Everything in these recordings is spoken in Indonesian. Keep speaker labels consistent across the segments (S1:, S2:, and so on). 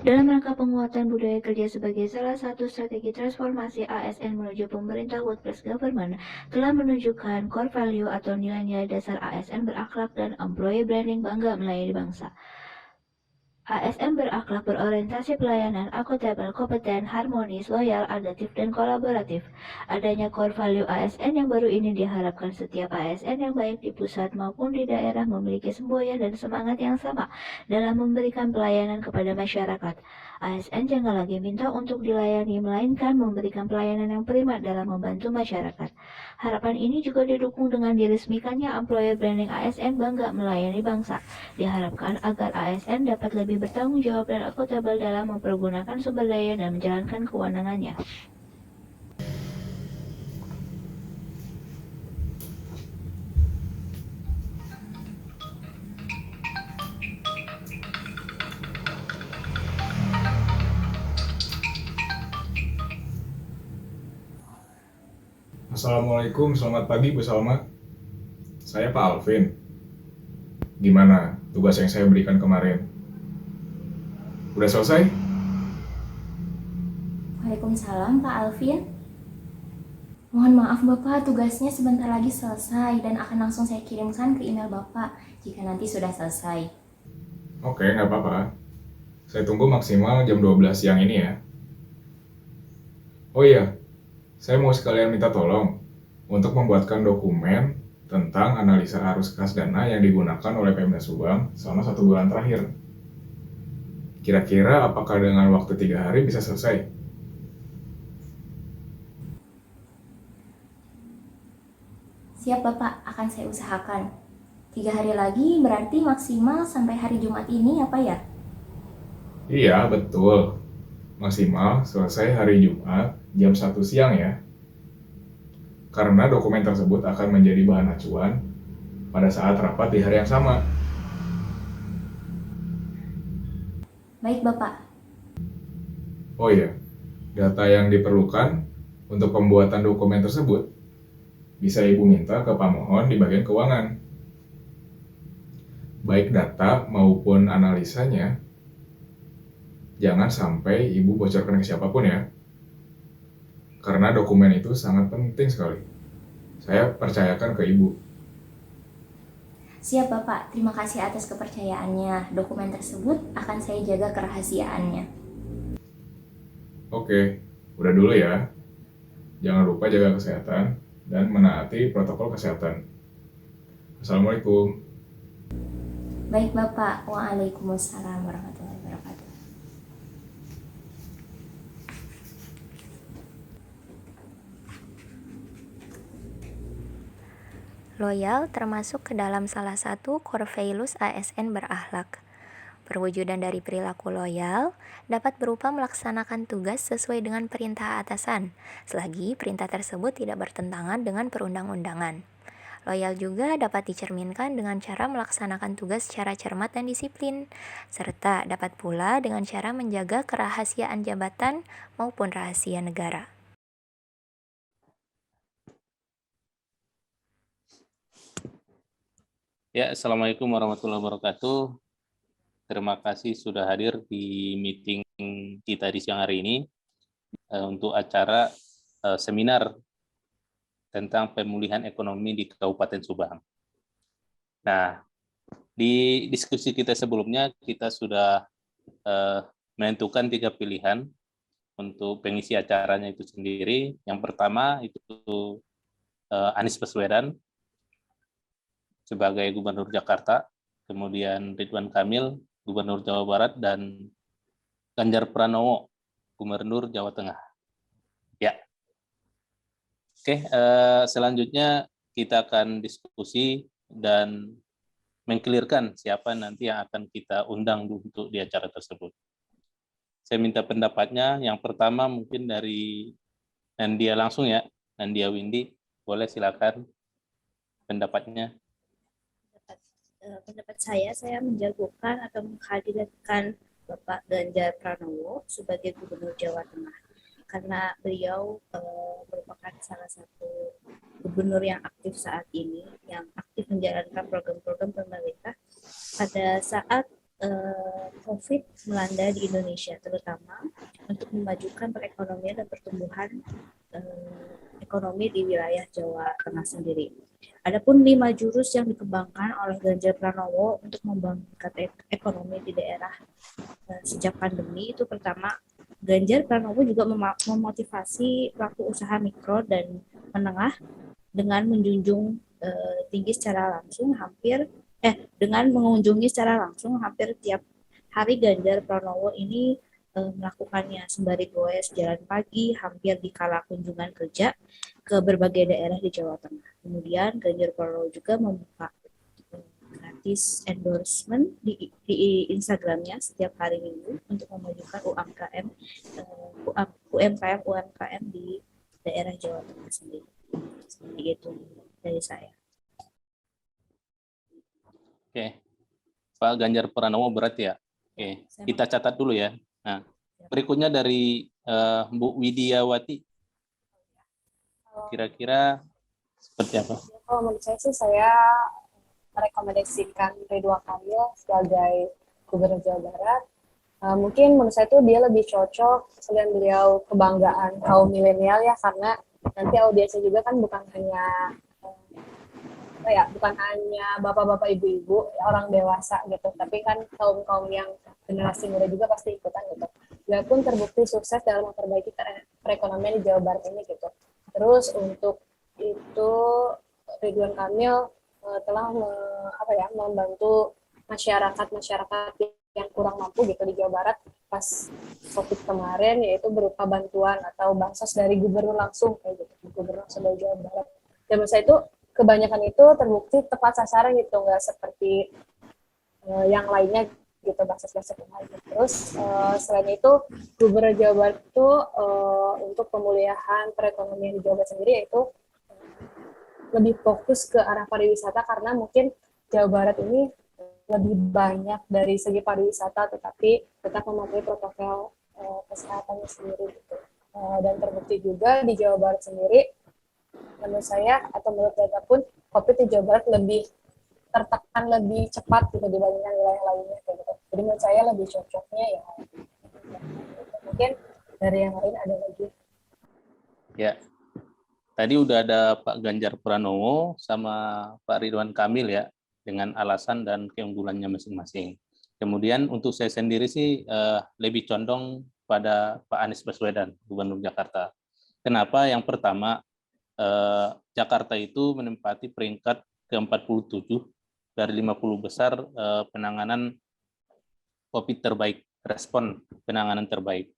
S1: Dalam rangka penguatan budaya kerja sebagai salah satu strategi transformasi ASN menuju pemerintah workplace government telah menunjukkan core value atau nilai-nilai dasar ASN berakhlak dan employee branding bangga melayani bangsa. ASN berakhlak berorientasi pelayanan, akuntabel, kompeten, harmonis, loyal, adaptif, dan kolaboratif. Adanya core value ASN yang baru ini diharapkan setiap ASN yang baik di pusat maupun di daerah memiliki semboyan dan semangat yang sama dalam memberikan pelayanan kepada masyarakat. ASN jangan lagi minta untuk dilayani, melainkan memberikan pelayanan yang prima dalam membantu masyarakat. Harapan ini juga didukung dengan diresmikannya employer branding ASN bangga melayani bangsa. Diharapkan agar ASN dapat lebih bertanggung jawab dan akuntabel dalam mempergunakan sumber daya dan menjalankan kewenangannya.
S2: Assalamualaikum, selamat pagi Bu Salma. Saya Pak Alvin. Gimana tugas yang saya berikan kemarin? Udah selesai?
S3: Waalaikumsalam Pak Alvin. Mohon maaf Bapak, tugasnya sebentar lagi selesai dan akan langsung saya kirimkan ke email Bapak jika nanti sudah selesai.
S2: Oke, nggak apa-apa. Saya tunggu maksimal jam 12 siang ini ya. Oh iya, saya mau sekalian minta tolong untuk membuatkan dokumen tentang analisa arus kas dana yang digunakan oleh Pemda Subang selama 1 bulan terakhir. Kira-kira apakah dengan waktu 3 hari bisa selesai?
S3: Siap Bapak, akan saya usahakan. 3 hari lagi berarti maksimal sampai hari Jumat ini ya Pak ya?
S2: Iya, betul. Maksimal selesai hari Jumat jam 1 siang ya. Karena dokumen tersebut akan menjadi bahan acuan pada saat rapat di hari yang sama.
S3: Baik Bapak.
S2: Oh iya, data yang diperlukan untuk pembuatan dokumen tersebut bisa Ibu minta ke pamohon di bagian keuangan. Baik data maupun analisanya, jangan sampai Ibu bocorkan ke siapapun ya. Karena dokumen itu sangat penting sekali. Saya percayakan ke Ibu.
S3: Siap Bapak, terima kasih atas kepercayaannya. Dokumen tersebut akan saya jaga kerahasiaannya.
S2: Oke, udah dulu ya. Jangan lupa jaga kesehatan dan menaati protokol kesehatan. Assalamualaikum.
S3: Baik Bapak, waalaikumsalam warahmatullahi wabarakatuh.
S4: Loyal termasuk ke dalam salah satu core values ASN berakhlak. Perwujudan dari perilaku loyal dapat berupa melaksanakan tugas sesuai dengan perintah atasan, selagi perintah tersebut tidak bertentangan dengan perundang-undangan. Loyal juga dapat dicerminkan dengan cara melaksanakan tugas secara cermat dan disiplin, serta dapat pula dengan cara menjaga kerahasiaan jabatan maupun rahasia negara.
S5: Ya, Assalamualaikum warahmatullahi wabarakatuh. Terima kasih sudah hadir di meeting kita di siang hari ini untuk acara seminar tentang pemulihan ekonomi di Kabupaten Subang. Nah, di diskusi kita sebelumnya kita sudah menentukan 3 pilihan untuk pengisi acaranya itu sendiri. Yang pertama itu Anies Baswedan sebagai Gubernur Jakarta, kemudian Ridwan Kamil, Gubernur Jawa Barat, dan Ganjar Pranowo, Gubernur Jawa Tengah. Ya, oke. Selanjutnya kita akan diskusi dan mengklirkan siapa nanti yang akan kita undang untuk di acara tersebut. Saya minta pendapatnya. Yang pertama mungkin dari Nandia langsung ya, Nandia Windy, boleh silakan pendapatnya.
S6: Pendapat saya menjagokan atau menghadirkan Bapak Ganjar Pranowo sebagai Gubernur Jawa Tengah karena beliau merupakan salah satu gubernur yang aktif saat ini, yang aktif menjalankan program-program pemerintah pada saat COVID melanda di Indonesia, terutama untuk memajukan perekonomian dan pertumbuhan ekonomi di wilayah Jawa Tengah sendiri. Adapun 5 jurus yang dikembangkan oleh Ganjar Pranowo untuk membangkitkan ekonomi di daerah sejak pandemi itu, pertama, Ganjar Pranowo juga memotivasi pelaku usaha mikro dan menengah dengan menjunjung tinggi secara langsung dengan mengunjungi secara langsung hampir tiap hari. Ganjar Pranowo ini melakukannya sembari goes jalan pagi hampir di kala kunjungan kerja ke berbagai daerah di Jawa Tengah. Kemudian Ganjar Pranowo juga membuka gratis endorsement di Instagramnya setiap hari Minggu untuk memajukan UMKM di daerah Jawa Tengah sendiri. Seperti itu dari saya.
S5: Oke, Pak Ganjar Pranowo berat ya. Oke, kita catat dulu ya. Nah, berikutnya dari Bu Widiawati. Kira-kira seperti apa?
S7: Kalau menurut saya sih, saya merekomendasikan Ridwan Kamil sebagai Gubernur Jawa Barat. Mungkin menurut saya itu dia lebih cocok, selain beliau kebanggaan kaum milenial ya, karena nanti audiensnya juga kan bukan hanya bapak-bapak, ibu-ibu, orang dewasa gitu, tapi kan kaum yang generasi muda juga pasti ikutan gitu. Dia pun terbukti sukses dalam memperbaiki perekonomian di Jawa Barat ini gitu. Terus untuk itu Ridwan Kamil telah membantu masyarakat yang kurang mampu gitu di Jawa Barat pas COVID kemarin, yaitu berupa bantuan atau bansos dari gubernur langsung kayak gitu, gubernur langsung dari Jawa Barat. Dan menurut saya itu kebanyakan itu terbukti tepat sasaran gitu, nggak seperti yang lainnya gitu, bansos-bansos yang lainnya. Terus selain itu Gubernur Jawa Barat itu untuk pemulihan perekonomian di Jawa Barat sendiri yaitu lebih fokus ke arah pariwisata, karena mungkin Jawa Barat ini lebih banyak dari segi pariwisata tetapi tetap mematuhi protokol kesehatannya sendiri gitu. Dan terbukti juga di Jawa Barat sendiri, menurut saya atau menurut data pun, COVID di Jawa Barat lebih tertekan lebih cepat gitu dibandingkan wilayah lainnya kayak gitu. Jadi menurut saya lebih cocoknya ya. Mungkin dari yang lain ada lagi.
S5: Ya, tadi udah ada Pak Ganjar Pranowo sama Pak Ridwan Kamil ya, dengan alasan dan keunggulannya masing-masing. Kemudian untuk saya sendiri sih lebih condong pada Pak Anies Baswedan, Gubernur Jakarta. Kenapa? Yang pertama, Jakarta itu menempati peringkat ke-47 dari 50 besar penanganan COVID terbaik, respon penanganan terbaik.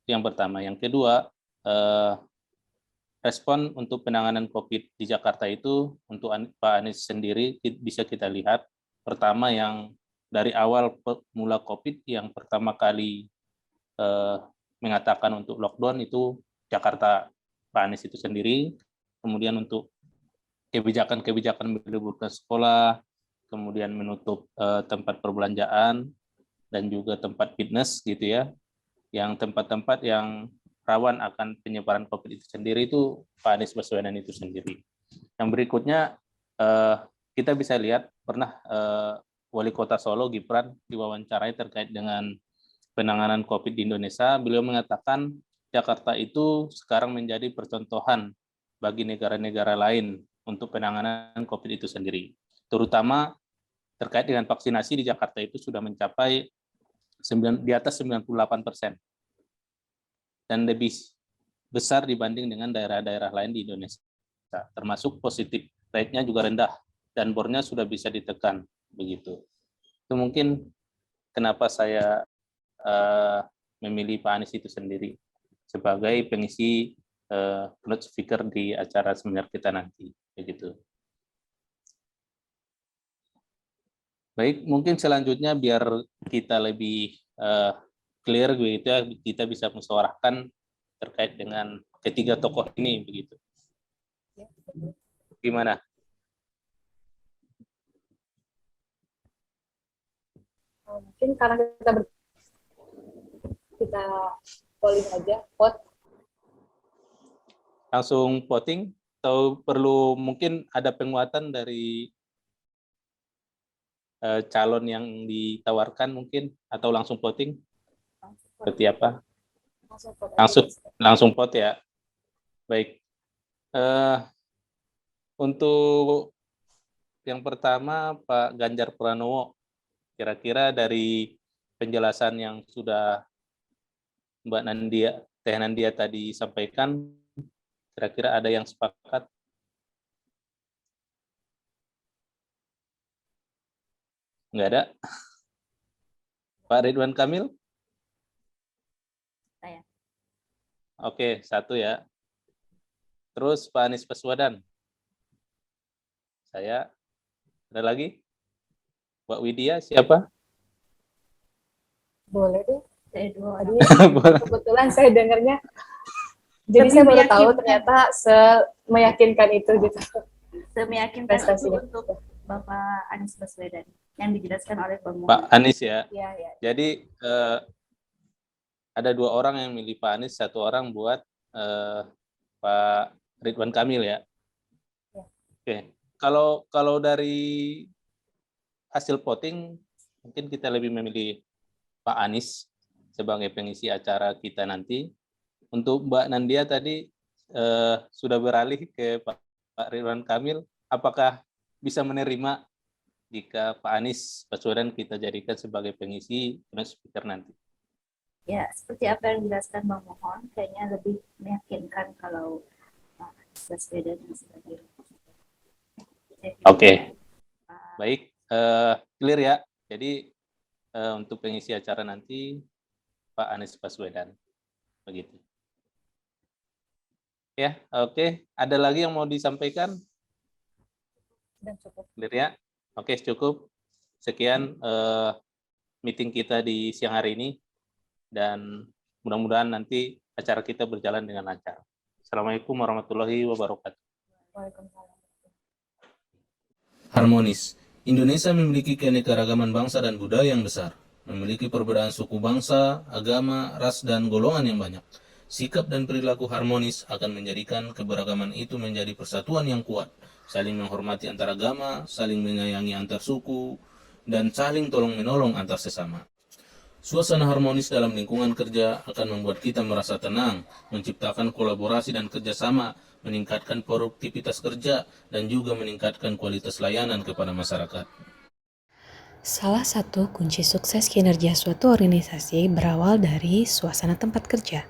S5: Yang pertama. Yang kedua, respon untuk penanganan COVID di Jakarta itu untuk Pak Anies sendiri bisa kita lihat, pertama yang dari awal mula COVID yang pertama kali mengatakan untuk lockdown itu Jakarta, Pak Anies itu sendiri. Kemudian untuk kebijakan-kebijakan meliburkan sekolah, kemudian menutup tempat perbelanjaan dan juga tempat fitness gitu ya, yang tempat-tempat yang rawan akan penyebaran COVID itu sendiri itu Pak Anies Baswedan itu sendiri. Yang berikutnya kita bisa lihat pernah Wali Kota Solo Gibran diwawancarai terkait dengan penanganan COVID di Indonesia. Beliau mengatakan Jakarta itu sekarang menjadi percontohan bagi negara-negara lain untuk penanganan COVID itu sendiri. Terutama terkait dengan vaksinasi di Jakarta itu sudah mencapai di atas 98%. Dan lebih besar dibanding dengan daerah-daerah lain di Indonesia. Termasuk positif rate-nya juga rendah dan bornya sudah bisa ditekan begitu. Itu mungkin kenapa saya memilih Pak Anies itu sendiri sebagai pengisi keynote speaker di acara seminar kita nanti begitu. Baik, mungkin selanjutnya biar kita lebih clear gitu ya, kita bisa musyawarahkan terkait dengan ketiga tokoh ini begitu. Gimana?
S7: Mungkin karena kita polling aja, vote.
S5: Langsung voting atau perlu mungkin ada penguatan dari calon yang ditawarkan mungkin, atau langsung voting? Seperti apa? Langsung vote ya. Baik. Untuk yang pertama Pak Ganjar Pranowo, kira-kira dari penjelasan yang sudah Mbak Teh Nandia tadi sampaikan, kira-kira ada yang sepakat? Nggak ada? Pak Ridwan Kamil?
S6: Saya.
S5: Oke, 1 ya. Terus Pak Anies Baswedan? Saya. Ada lagi? Mbak Widya, siapa?
S7: Boleh deh.
S6: Saya 2.
S7: Tadi kebetulan saya dengarnya, jadi saya baru tahu ternyata meyakinkan itu gitu.
S6: Semeyakinkan itu
S7: Prestasinya.
S6: untuk Bapak Anies Baswedan yang dijelaskan oleh Bang
S5: Pak Anies ya.
S7: Iya, iya.
S5: Jadi ada 2 orang yang milih Pak Anies, 1 orang buat Pak Ridwan Kamil ya.
S7: Ya.
S5: Oke, kalau dari hasil voting mungkin kita lebih memilih Pak Anies sebagai pengisi acara kita nanti. Untuk Mbak Nandia tadi sudah beralih ke Pak Ridwan Kamil, apakah bisa menerima jika Pak Anies Baswedan kita jadikan sebagai pengisi speaker nanti?
S6: Ya, seperti apa yang dijelaskan Bang Mohon, kayaknya lebih meyakinkan kalau Pak Anies Baswedan sebagai.
S5: Oke. Baik, clear ya. Jadi untuk pengisi acara nanti Pak Anies Baswedan. Begitu. Ya, oke. Ada lagi yang mau disampaikan?
S7: Sudah cukup.
S5: Clear ya? Oke, cukup. Sekian meeting kita di siang hari ini. Dan mudah-mudahan nanti acara kita berjalan dengan lancar. Assalamualaikum warahmatullahi wabarakatuh.
S7: Waalaikumsalam.
S8: Harmonis. Indonesia memiliki keanekaragaman bangsa dan budaya yang besar, memiliki perbedaan suku bangsa, agama, ras, dan golongan yang banyak. Sikap dan perilaku harmonis akan menjadikan keberagaman itu menjadi persatuan yang kuat, saling menghormati antar agama, saling menyayangi antar suku, dan saling tolong-menolong antar sesama. Suasana harmonis dalam lingkungan kerja akan membuat kita merasa tenang, menciptakan kolaborasi dan kerjasama, meningkatkan produktivitas kerja, dan juga meningkatkan kualitas layanan kepada masyarakat.
S9: Salah satu kunci sukses kinerja suatu organisasi berawal dari suasana tempat kerja.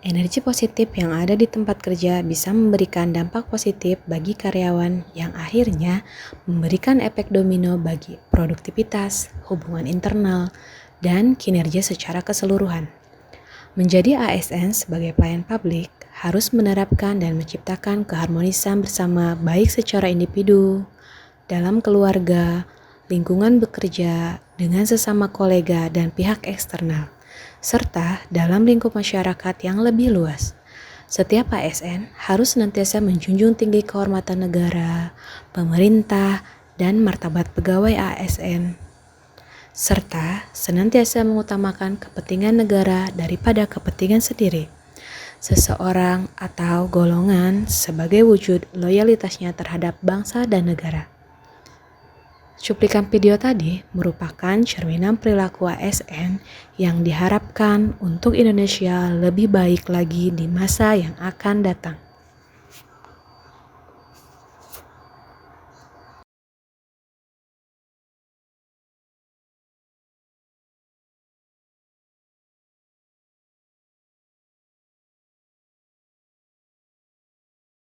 S9: Energi positif yang ada di tempat kerja bisa memberikan dampak positif bagi karyawan yang akhirnya memberikan efek domino bagi produktivitas, hubungan internal, dan kinerja secara keseluruhan. Menjadi ASN sebagai pelayan publik harus menerapkan dan menciptakan keharmonisan bersama baik secara individu, dalam keluarga, lingkungan bekerja, dengan sesama kolega dan pihak eksternal, serta dalam lingkup masyarakat yang lebih luas. Setiap ASN harus senantiasa menjunjung tinggi kehormatan negara, pemerintah, dan martabat pegawai ASN, serta senantiasa mengutamakan kepentingan negara daripada kepentingan sendiri, seseorang atau golongan sebagai wujud loyalitasnya terhadap bangsa dan negara. Cuplikan video tadi merupakan cerminan perilaku ASN yang diharapkan untuk Indonesia lebih baik lagi di masa yang akan datang.